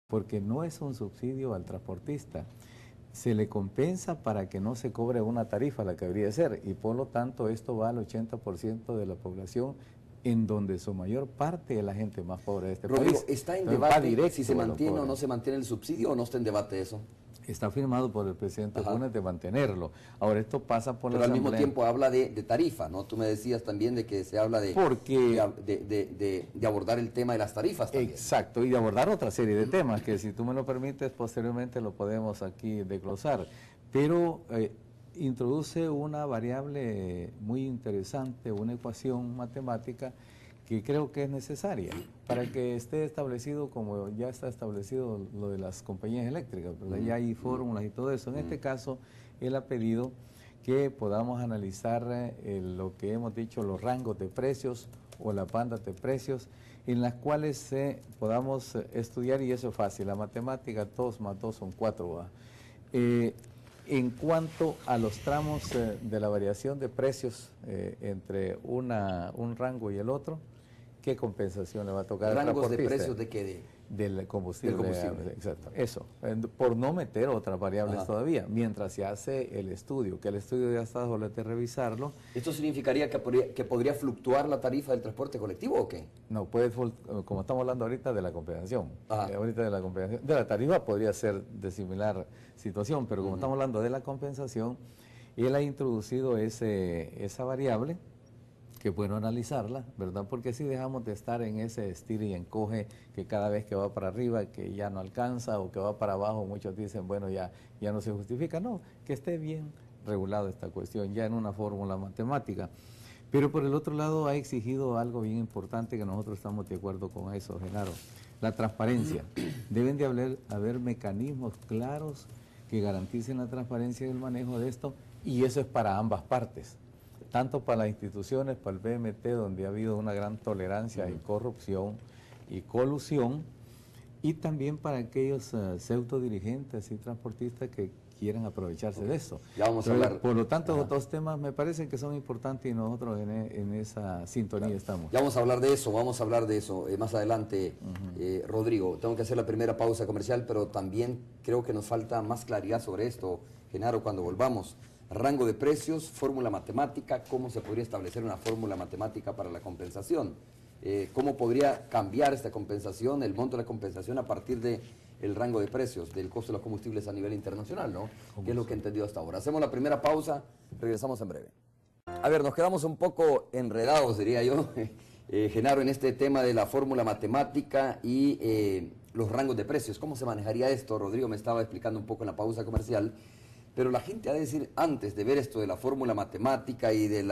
porque no es un subsidio al transportista. Se le compensa para que no se cobre una tarifa, la que debería ser, y por lo tanto esto va al 80% de la población, en donde su mayor parte es la gente más pobre de este Rodrigo, país. ¿está en Entonces, va debate si se directo a los mantiene o pobres. no se mantiene el subsidio o no está en debate eso? Está firmado por el presidente Ajá. Funes de mantenerlo. Ahora, esto pasa por Pero la al mismo Asamblea. tiempo habla de tarifa, ¿no? Tú me decías también de que se habla Porque de abordar el tema de las tarifas también. exacto, y de abordar otra serie de temas que, si tú me lo permites, posteriormente lo podemos aquí desglosar. Pero introduce una variable muy interesante, una ecuación matemática que creo que es necesaria para que esté establecido como ya está establecido lo de las compañías eléctricas, ¿verdad? Ya hay fórmulas y todo eso. En este caso, él ha pedido que podamos analizar lo que hemos dicho, los rangos de precios o las bandas de precios, en las cuales podamos estudiar, y eso es fácil, la matemática, 2 más 2 son 4. En cuanto a los tramos de la variación de precios entre un rango y el otro, ¿qué compensación le va a tocar al ¿Rangos de transportista? precios de qué? Del combustible. Del combustible. Exacto, eso, por no meter otras variables. Ajá. Todavía, mientras se hace el estudio, que el estudio ya está, solo hay que revisarlo. ¿Esto significaría que podría fluctuar la tarifa del transporte colectivo o qué? No, como estamos hablando ahorita de la compensación, Ajá. ahorita de la compensación, de la tarifa podría ser de similar situación, pero como estamos hablando de la compensación, él ha introducido esa variable, que es bueno analizarla, ¿verdad? Porque si dejamos de estar en ese estira y encoge, que cada vez que va para arriba, que ya no alcanza, o que va para abajo, muchos dicen, bueno, ya no se justifica. No, que esté bien regulado esta cuestión, ya en una fórmula matemática. Pero por el otro lado ha exigido algo bien importante, que nosotros estamos de acuerdo con eso, Genaro: la transparencia. Deben de haber mecanismos claros que garanticen la transparencia del manejo de esto, y eso es para ambas partes, tanto para las instituciones, para el BMT, donde ha habido una gran tolerancia y corrupción y colusión, y también para aquellos pseudo dirigentes y transportistas que quieran aprovecharse de eso. Ya vamos a hablar. Por lo tanto, otros temas me parecen que son importantes, y nosotros en esa sintonía estamos. Ya vamos a hablar de eso más adelante, Rodrigo. Tengo que hacer la primera pausa comercial, pero también creo que nos falta más claridad sobre esto, Genaro, cuando volvamos. Rango de precios, fórmula matemática, cómo se podría establecer una fórmula matemática para la compensación, cómo podría cambiar esta compensación, el monto de la compensación a partir del rango de precios, del costo de los combustibles a nivel internacional, ¿no? Que es lo que he entendido hasta ahora. Hacemos la primera pausa, regresamos en breve. A ver, nos quedamos un poco enredados, diría yo, Genaro, en este tema de la fórmula matemática y los rangos de precios. ¿Cómo se manejaría esto? Rodrigo me estaba explicando un poco en la pausa comercial. Pero la gente ha de decir, antes de ver esto de la fórmula matemática y de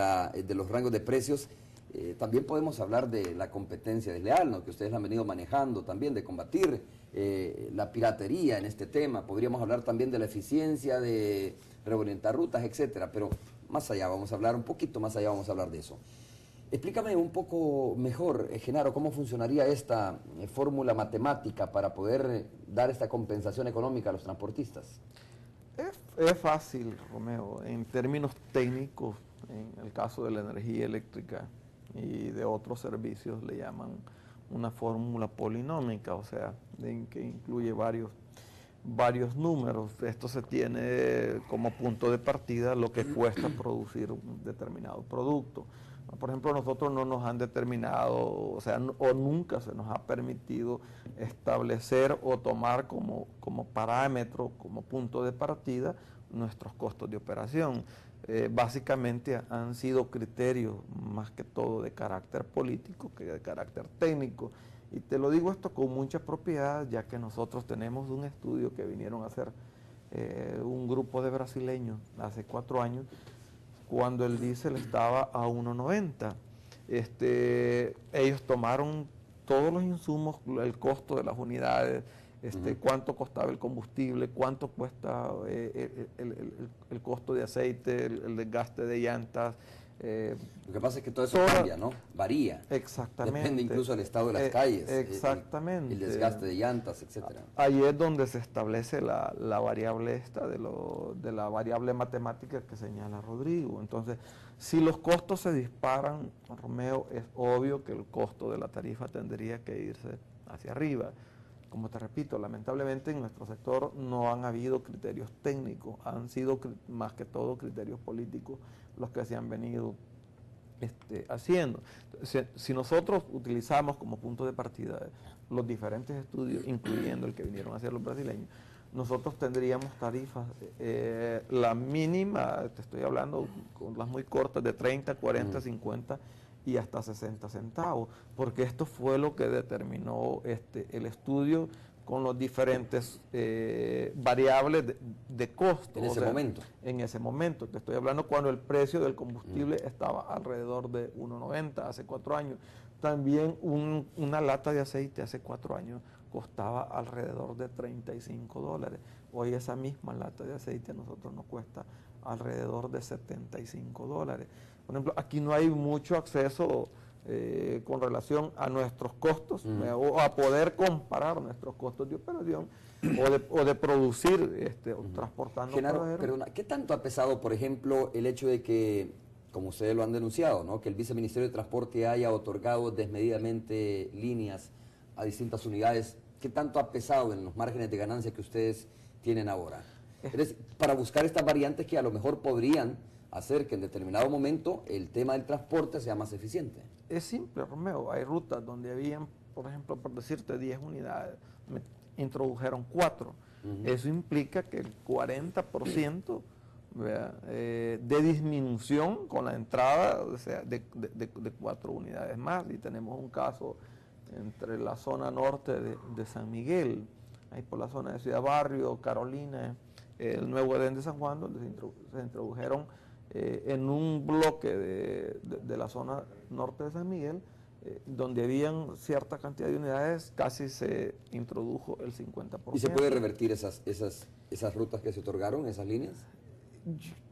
los rangos de precios, también podemos hablar de la competencia desleal, ¿no? Que ustedes la han venido manejando también, de combatir la piratería en este tema. Podríamos hablar también de la eficiencia, de reorientar rutas, etcétera. Pero más allá vamos a hablar, un poquito más allá vamos a hablar de eso. Explícame un poco mejor, Genaro, cómo funcionaría esta fórmula matemática para poder dar esta compensación económica a los transportistas. Es fácil, Romeo, en términos técnicos, en el caso de la energía eléctrica y de otros servicios le llaman una fórmula polinómica, o sea, en que incluye varios números. Esto se tiene como punto de partida lo que cuesta producir un determinado producto. Por ejemplo, nosotros no nos han determinado, o sea, o nunca se nos ha permitido establecer o tomar como parámetro, como punto de partida, nuestros costos de operación. Básicamente han sido criterios más que todo de carácter político que de carácter técnico. Y te lo digo esto con mucha propiedad, ya que nosotros tenemos un estudio que vinieron a hacer un grupo de brasileños hace 4 años, cuando el diésel estaba a 1.90. Ellos tomaron todos los insumos, el costo de las unidades, cuánto costaba el combustible, cuánto cuesta el costo de aceite, el desgaste de llantas. Lo que pasa es que todo eso cambia, ¿no? Varía. Exactamente. Depende incluso del estado de las calles. Exactamente. El desgaste de llantas, etcétera. Ahí es donde se establece la variable esta de la variable matemática que señala Rodrigo. Entonces, si los costos se disparan, Romeo, es obvio que el costo de la tarifa tendría que irse hacia arriba. como te repito, lamentablemente en nuestro sector no han habido criterios técnicos, han sido más que todo criterios políticos los que se han venido haciendo. Si nosotros utilizamos como punto de partida los diferentes estudios, incluyendo el que vinieron a hacer los brasileños, nosotros tendríamos tarifas, la mínima, te estoy hablando con las muy cortas, de 30, 40, 50 y hasta 60 centavos, porque esto fue lo que determinó el estudio con los diferentes variables de costo. En ese momento. En ese momento, te estoy hablando cuando el precio del combustible estaba alrededor de 1.90 hace 4 años. También una lata de aceite hace 4 años costaba alrededor de $35. Hoy esa misma lata de aceite a nosotros nos cuesta alrededor de $75. Por ejemplo, aquí no hay mucho acceso con relación a nuestros costos o a poder comparar nuestros costos de operación o de producir transportando. Genaro, perdona, ¿qué tanto ha pesado, por ejemplo, el hecho de que, como ustedes lo han denunciado, ¿no?, que el Viceministerio de Transporte haya otorgado desmedidamente líneas a distintas unidades? ¿Qué tanto ha pesado en los márgenes de ganancia que ustedes tienen ahora? Para buscar estas variantes que a lo mejor podrían hacer que en determinado momento el tema del transporte sea más eficiente. Es simple, Romeo. Hay rutas donde habían, por ejemplo, por decirte 10 unidades, me introdujeron 4. Eso implica que el 40% de disminución con la entrada, o sea, de 4 unidades más. Y tenemos un caso entre la zona norte de San Miguel, ahí por la zona de Ciudad Barrio, Carolina, el Nuevo Edén de San Juan, donde se introdujeron en un bloque de la zona norte de San Miguel, donde habían cierta cantidad de unidades, casi se introdujo el 50%. ¿Y se puede revertir esas rutas que se otorgaron, esas líneas?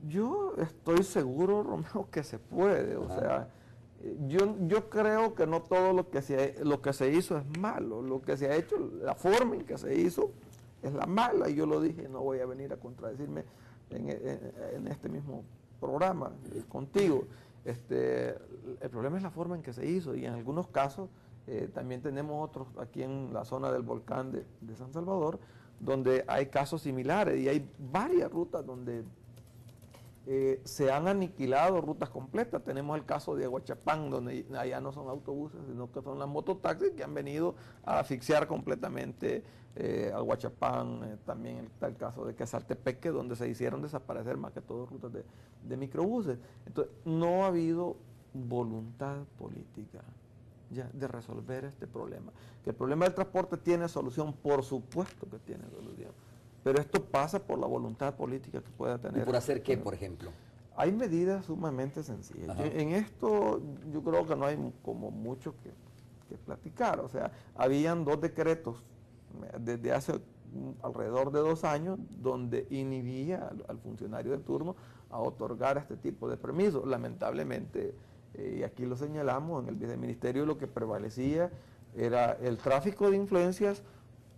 Yo estoy seguro, Romeo, que se puede. O sea, yo creo que no todo lo que se hizo es malo. Lo que se ha hecho, la forma en que se hizo es la mala. Y yo lo dije, no voy a venir a contradecirme en este mismo programa contigo. El problema es la forma en que se hizo, y en algunos casos también tenemos otros aquí en la zona del volcán de San Salvador, donde hay casos similares, y hay varias rutas donde se han aniquilado rutas completas. Tenemos el caso de Aguachapán, donde allá no son autobuses, sino que son las mototaxis que han venido a asfixiar completamente Aguachapán. También está el caso de Quesaltepeque, donde se hicieron desaparecer más que todo rutas de microbuses. Entonces, no ha habido voluntad política ya de resolver este problema. Que el problema del transporte tiene solución, por supuesto que tiene solución. Pero esto pasa por la voluntad política que pueda tener. ¿Y por hacer qué, por ejemplo? Hay medidas sumamente sencillas. En esto yo creo que no hay como mucho que platicar. O sea, habían 2 decretos desde hace alrededor de 2 años donde inhibía al funcionario de turno a otorgar este tipo de permisos. Lamentablemente, y aquí lo señalamos, en el viceministerio lo que prevalecía era el tráfico de influencias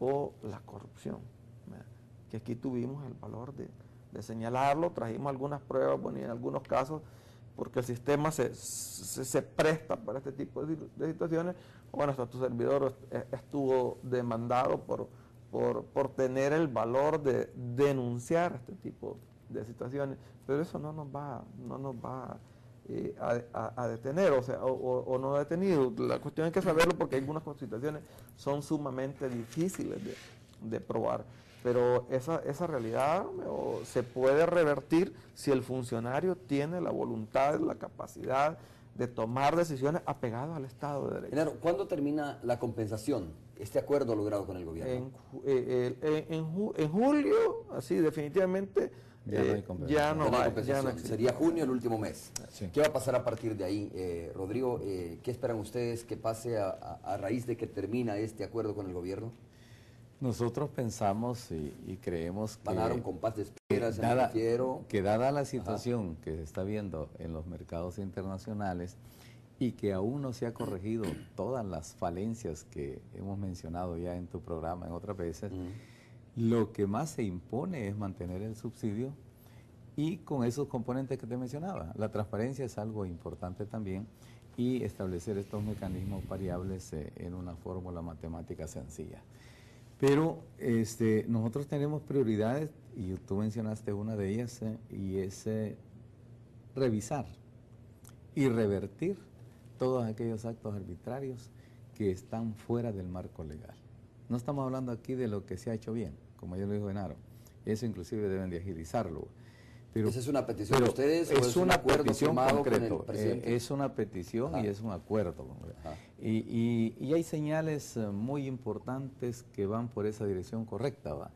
o la corrupción, que aquí tuvimos el valor de señalarlo, trajimos algunas pruebas, bueno, y en algunos casos, porque el sistema se presta para este tipo de situaciones. Bueno, hasta tu servidor estuvo demandado por tener el valor de denunciar este tipo de situaciones, pero eso no nos va a detener, o sea, o no ha detenido. La cuestión hay que saberlo, porque algunas situaciones son sumamente difíciles de probar. Pero esa realidad se puede revertir si el funcionario tiene la voluntad, la capacidad de tomar decisiones apegadas al Estado de Derecho. Genaro, ¿cuándo termina la compensación, este acuerdo logrado con el gobierno? En julio, así definitivamente, ya no hay compensación. Sería junio el último mes. Sí. ¿Qué va a pasar a partir de ahí, Rodrigo? ¿Qué esperan ustedes que pase a raíz de que termina este acuerdo con el gobierno? Nosotros pensamos y creemos que, ¿Van a dar un compás de espera, se me refiero? Que dada la situación que se está viendo en los mercados internacionales y que aún no se ha corregido todas las falencias que hemos mencionado ya en tu programa en otras veces, lo que más se impone es mantener el subsidio y con esos componentes que te mencionaba. La transparencia es algo importante también, y establecer estos mecanismos variables en una fórmula matemática sencilla. Pero nosotros tenemos prioridades, y tú mencionaste una de ellas, y es revisar y revertir todos aquellos actos arbitrarios que están fuera del marco legal. No estamos hablando aquí de lo que se ha hecho bien, como ya lo dijo Genaro. Eso inclusive deben de agilizarlo. Pero, ¿esa es una petición de ustedes o es un una acuerdo petición firmado con el concreto, presidente? es una petición y es un acuerdo. Ajá. Y hay señales muy importantes que van por esa dirección correcta, ¿va?